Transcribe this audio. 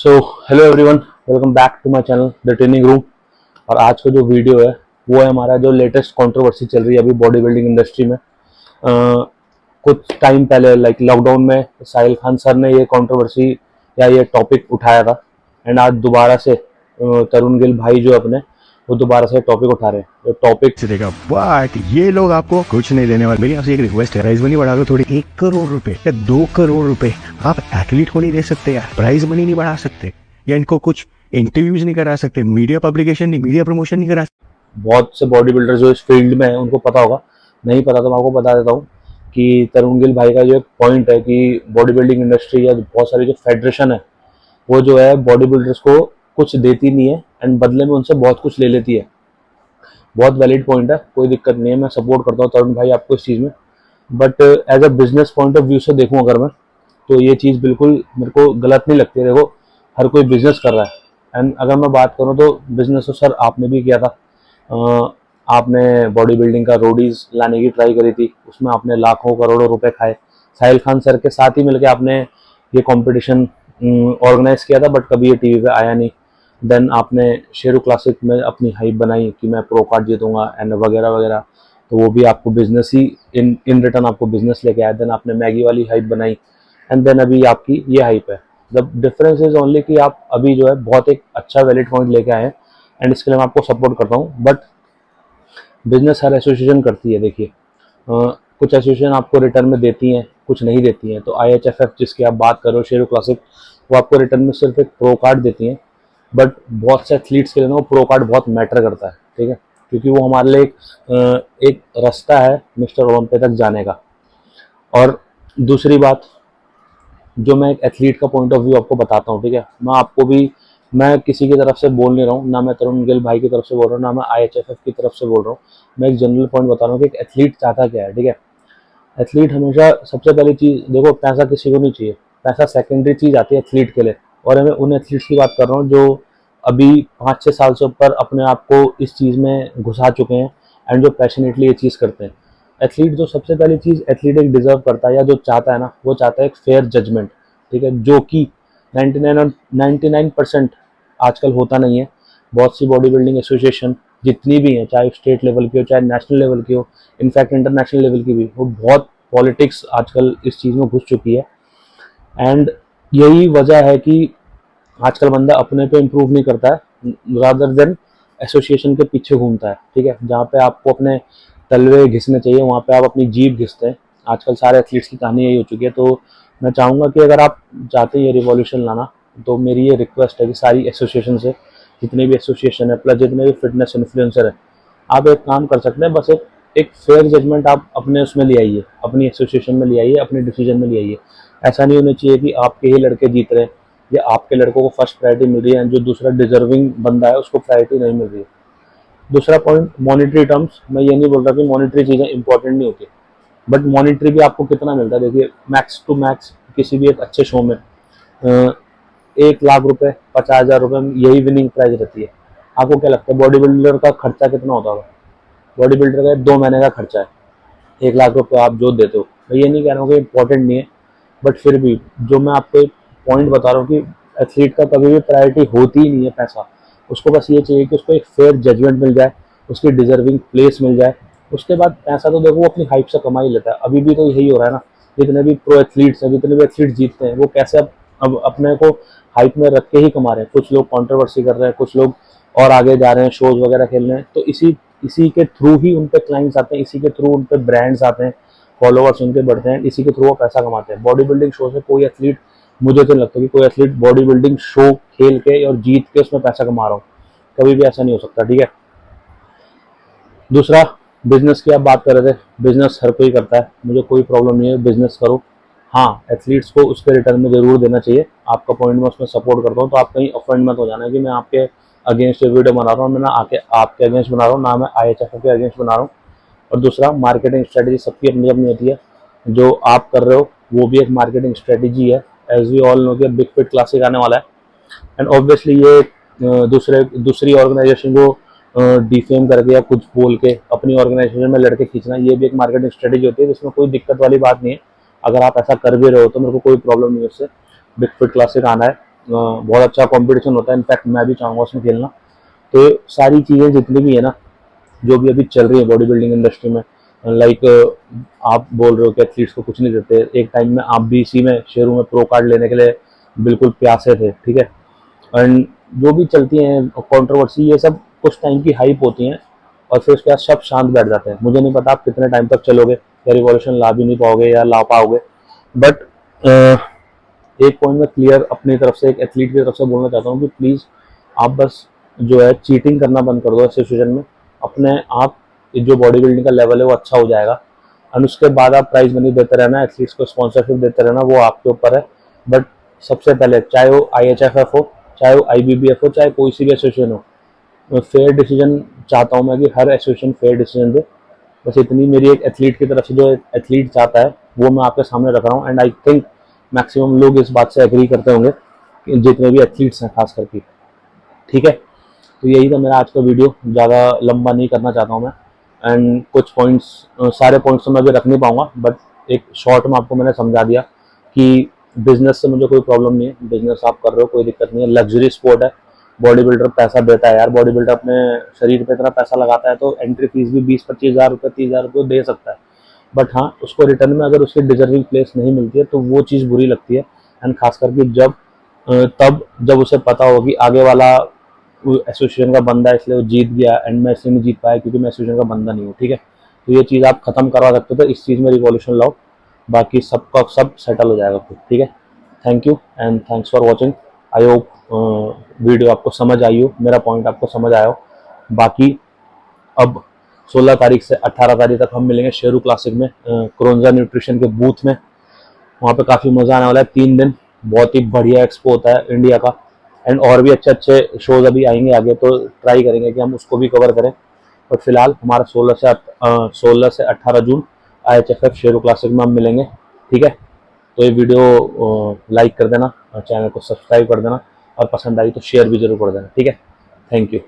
So hello everyone, welcome back to my channel the training room. और आज का जो वीडियो है वो है हमारा जो लेटेस्ट कंट्रोवर्सी चल रही है अभी बॉडी बिल्डिंग इंडस्ट्री में। कुछ टाइम पहले लाइक लॉकडाउन में साहिल खान सर ने ये कंट्रोवर्सी या ये टॉपिक उठाया था। एंड आज दोबारा से तरुण गिल भाई जो अपने वो दोबारा से टॉपिक उठा रहे हैं। तो टॉपिक से देगा बट ये लोग आपको कुछ नहीं देने वाले। मेरी आपसे एक रिक्वेस्ट है, प्राइज मनी बढ़ा दो थोड़ी। 1 करोड़ रुपए या 2 करोड़ रुपए आप एथलीट को नहीं दे सकते यार। प्राइज मनी नहीं बढ़ा सकते या इनको कुछ इंटरव्यूज नहीं करा सकते, मीडिया पब्लिकेशन नहीं, मीडिया प्रमोशन नहीं करा सकते। बहुत से बॉडी बिल्डर जो इस फील्ड में है उनको पता होगा, नहीं पता तो मैं आपको बता देता हूँ कि तरुण गिल भाई का जो एक पॉइंट है कि बॉडी बिल्डिंग इंडस्ट्री या बहुत सारी जो फेडरेशन है वो जो है बॉडी बिल्डर्स को कुछ देती नहीं है एंड बदले में उनसे बहुत कुछ ले लेती है। बहुत वैलिड पॉइंट है, कोई दिक्कत नहीं है, मैं सपोर्ट करता हूँ तरुण भाई आपको इस चीज़ में। But as a business point of view से देखूँ अगर मैं, तो ये चीज़ बिल्कुल मेरे को गलत नहीं लगती है। देखो, हर कोई बिजनेस कर रहा है एंड अगर मैं बात करूँ तो बिजनेस तो सर आपने भी किया था। आपने बॉडी बिल्डिंग का रोडीज लाने की ट्राई करी थी, उसमें आपने लाखों करोड़ों रुपए खाए। साहिल खान सर के साथ ही मिलकर आपने ये कंपटीशन ऑर्गेनाइज किया था, बट कभी ये टीवी पे आया नहीं। देन आपने शेरू क्लासिक में अपनी हाइप बनाई कि मैं प्रो कार्ड जीतूंगा एंड वगैरह वगैरह, तो वो भी आपको बिजनेस ही इन रिटर्न आपको बिजनेस लेके आया। देन आपने मैगी वाली हाइप बनाई एंड देन अभी आपकी ये हाइप है। द डिफरेंस इज ओनली कि आप अभी जो है बहुत एक अच्छा वैलिड पॉइंट लेके आए हैं एंड इसके लिए मैं आपको सपोर्ट करता हूँ। बट बिजनेस हर एसोसिएशन करती है। देखिए, कुछ एसोसिएशन आपको रिटर्न में देती हैं, कुछ नहीं देती हैं। तो IHFF जिसकी आप बात करो, शेरू क्लासिक, वो आपको रिटर्न में सिर्फ एक प्रो कार्ड देती हैं। बट बहुत से एथलीट्स के लिए ना वो प्रो कार्ड बहुत मैटर करता है, ठीक है, क्योंकि वो हमारे लिए एक रास्ता है मिस्टर ओलंपिया तक जाने का। और दूसरी बात, जो मैं एक एथलीट का पॉइंट ऑफ व्यू आपको बताता हूँ, ठीक है, मैं किसी की तरफ से बोल नहीं रहा हूँ, ना मैं तरुण गिल भाई की तरफ से बोल रहा हूँ, ना मैं IHFF की तरफ से बोल रहा हूँ। मैं एक जनरल पॉइंट बता रहा हूँ कि एक एथलीट चाहता क्या है, ठीक है। एथलीट हमेशा सबसे पहली चीज़, देखो, पैसा किसी को नहीं चाहिए, पैसा सेकेंडरी चीज़ आती है एथलीट के लिए। और मैं उन एथलीट्स की बात कर रहा हूँ जो अभी 5-6 साल से ऊपर अपने आप को इस चीज़ में घुसा चुके हैं एंड जो पैशनेटली ये चीज़ करते हैं। एथलीट जो सबसे पहली चीज़ एथलीट एक डिजर्व करता है या जो चाहता है ना, वो चाहता है एक फेयर जजमेंट, ठीक है, जो कि 99% आजकल होता नहीं है। बहुत सी बॉडी बिल्डिंग एसोसिएशन जितनी भी हैं, चाहे स्टेट लेवल की हो चाहे नेशनल लेवल की हो, इनफैक्ट इंटरनेशनल लेवल की भी, वो बहुत पॉलिटिक्स आजकल इस चीज़ में घुस चुकी है। एंड यही वजह है कि आजकल बंदा अपने पे इम्प्रूव नहीं करता है, रादर देन एसोसिएशन के पीछे घूमता है, ठीक है। जहाँ पे आपको अपने तलवे घिसने चाहिए वहाँ पे आप अपनी जीभ घिसते हैं। आजकल सारे एथलीट्स की कहानी यही हो चुकी है। तो मैं चाहूँगा कि अगर आप चाहते हैं ये रिवॉल्यूशन लाना, तो मेरी ये रिक्वेस्ट है कि सारी एसोसिएशन से, जितने भी एसोसिएशन है प्लस जितने भी फिटनेस इन्फ्लुएंसर है, आप एक काम कर सकते हैं, बस एक फेयर जजमेंट आप अपने उसमें ले आइए, अपनी एसोसिएशन में ले आइए, अपने डिसीजन में ले आइए। ऐसा नहीं होना चाहिए कि आपके ही लड़के जीत रहे हैं या आपके लड़कों को फर्स्ट प्रायोरिटी मिल रही है, जो दूसरा डिजर्विंग बंदा है उसको प्रायोरिटी नहीं मिल रही है। दूसरा पॉइंट, मॉनिटरी टर्म्स। मैं ये नहीं बोल रहा कि मॉनिटरी चीज़ें इंपॉर्टेंट नहीं होती, बट मॉनिटरी भी आपको कितना मिलता है। देखिए, मैक्स टू मैक्स किसी भी एक अच्छे शो में 1 लाख रुपए, 50,000 रुपए यही विनिंग प्राइज रहती है। आपको क्या लगता है बॉडी बिल्डर का खर्चा कितना होता होगा? बॉडी बिल्डर का 2 महीने का खर्चा है, 1 लाख रुपए आप जो देते हो। मैं ये नहीं कह रहा हूँ कि इंपॉर्टेंट नहीं है, बट फिर भी जो मैं आपको एक पॉइंट बता रहा हूँ कि एथलीट का कभी भी प्रायोरिटी होती ही नहीं है पैसा। उसको बस ये चाहिए कि उसको एक फेयर जजमेंट मिल जाए, उसकी डिजर्विंग प्लेस मिल जाए। उसके बाद पैसा तो देखो वो अपनी हाइप से कमा ही लेता है। अभी भी तो यही हो रहा है ना, जितने भी प्रो एथलीट्स हैं, जितने भी एथलीट जीतते हैं, वो कैसे अब अपने को हाइप में रख के ही कमा रहे हैं। कुछ लोग कंट्रोवर्सी कर रहे हैं, कुछ लोग और आगे जा रहे हैं, शोज वगैरह खेल रहे हैं। तो इसी इसी के थ्रू ही उन पे क्लाइंट्स आते हैं, इसी के थ्रू उन पे ब्रांड्स आते हैं, फॉलोअर्स उनके बढ़ते हैं, इसी के थ्रू वो पैसा कमाते हैं। बॉडी बिल्डिंग शो से कोई एथलीट, मुझे तो नहीं लगता कि कोई एथलीट बॉडी बिल्डिंग शो खेल के और जीत के उसमें पैसा कमा रहा हो, कभी भी ऐसा नहीं हो सकता, ठीक है। दूसरा, बिजनेस की आप बात कर रहे थे। बिजनेस हर कोई करता है, मुझे कोई प्रॉब्लम नहीं है, बिजनेस करो। हाँ, एथलीट्स को उसके रिटर्न में जरूर देना चाहिए। आपका पॉइंट मैं उसमें सपोर्ट करता हूँ। तो आप कहीं ऑफेंड मत हो जाना कि मैं आपके अगेंस्ट वीडियो बना रहा हूँ, मैं ना आके आपके अगेंस्ट बना रहा हूँ, ना मैं IHF के अगेंस्ट बना रहा हूँ। और दूसरा, मार्केटिंग स्ट्रेटेजी सबकी अपनी अपनी होती है। जो आप कर रहे हो वो भी एक मार्केटिंग स्ट्रेटेजी है। एज वी ऑल नो कि बिग फिट क्लासिक आने वाला है एंड ऑब्वियसली ये दूसरी ऑर्गेनाइजेशन को डिफेम करके या कुछ बोल के अपनी ऑर्गेनाइजेशन में लड़के खींचना, ये भी एक मार्केटिंग स्ट्रेटेजी होती है, जिसमें कोई दिक्कत वाली बात नहीं है। अगर आप ऐसा कर भी रहे हो तो मेरे को कोई प्रॉब्लम नहीं है उससे। बिग फिट क्लासिक आना है, बहुत अच्छा कंपटीशन होता है, इनफैक्ट मैं भी चाहूँगा उसमें खेलना। तो सारी चीज़ें जितनी भी है ना, जो भी अभी चल रही है बॉडी बिल्डिंग इंडस्ट्री में, लाइक आप बोल रहे हो कि एथलीट्स को कुछ नहीं देते, एक टाइम में आप भी इसी में शेयरों में प्रो कार्ड लेने के लिए बिल्कुल प्यासे थे, ठीक है। एंड जो भी चलती हैं कंट्रोवर्सी, ये सब कुछ टाइम की हाइप होती हैं और फिर उसके बाद सब शांत बैठ जाते हैं। मुझे नहीं पता आप कितने टाइम तक चलोगे या रिवॉल्यूशन ला भी नहीं पाओगे या ला पाओगे, बट एक पॉइंट में क्लियर अपनी तरफ से, एक एथलीट की तरफ से बोलना चाहता हूँ कि प्लीज़ आप बस जो है चीटिंग करना बंद कर दो इस सिचुएशन में। अपने आप जो बॉडी बिल्डिंग का लेवल है वो अच्छा हो जाएगा, एंड उसके बाद आप प्राइज मनी देते रहना, एथलीट्स को स्पॉन्सरशिप देते रहना, वो आपके ऊपर है। बट सबसे पहले चाहे वो IHFF हो, चाहे वो IBBF हो, चाहे कोई सी भी एसोसिएशन हो, फेयर डिसीजन चाहता हूँ मैं कि हर एसोसिएशन फेयर डिसीजन दे। बस इतनी मेरी एक एथलीट की तरफ से जो एथलीट चाहता है वो मैं आपके सामने रख रहा हूँ, एंड आई थिंक मैक्सिमम लोग इस बात से एग्री करते होंगे, जितने भी एथलीट्स हैं खास करके, ठीक है। तो यही था मेरा आज का वीडियो, ज़्यादा लंबा नहीं करना चाहता हूँ मैं। एंड कुछ पॉइंट्स, सारे पॉइंट्स तो मैं अभी रख नहीं पाऊंगा, बट एक शॉर्ट में आपको मैंने समझा दिया कि बिजनेस से मुझे कोई प्रॉब्लम नहीं है, बिजनेस आप कर रहे हो कोई दिक्कत नहीं है, लग्जरी स्पोर्ट है, बॉडी बिल्डर पैसा देता है यार, बॉडी बिल्डर अपने शरीर पे इतना पैसा लगाता है तो एंट्री फीस भी 20-25 हज़ार रुपये, 30 हज़ार रुपये दे सकता है। बट हाँ, उसको रिटर्न में अगर उसकी डिजर्विंग प्लेस नहीं मिलती है तो वो चीज़ बुरी लगती है। एंड खास करके तब जब उसे पता हो कि आगे वाला एसोसिएशन का बंदा है इसलिए वो जीत गया, एंड मैं इसलिए नहीं जीत पाया क्योंकि मैं एसोसिएशन का बंदा नहीं हूँ, ठीक है। तो ये चीज़ आप खत्म करवा सकते हो, तो इस चीज़ में रिवॉल्यूशन लाओ, बाकी सबका सब सेटल हो जाएगा फिर, ठीक है। Thank you and thanks for watching. I hope video आपको समझ आई हो, मेरा पॉइंट आपको समझ आया हो। बाकी अब 16 तारीख से 18 तारीख तक हम मिलेंगे शेरू क्लासिक में, क्रोन्जा न्यूट्रिशन के बूथ में। वहाँ पे काफ़ी मज़ा आने वाला है, 3 दिन बहुत ही बढ़िया एक्सपो होता है इंडिया का, एंड और भी अच्छे अच्छे शोज अभी आएंगे आगे, तो ट्राई करेंगे कि हम उसको भी कवर करें। बट फिलहाल हमारा 16 से 18 जून IHFF शेरू क्लासिक में हम मिलेंगे, ठीक है। तो ये वीडियो लाइक कर देना, चैनल को सब्सक्राइब कर देना, और पसंद आई तो शेयर भी जरूर कर देना, ठीक है। Thank you.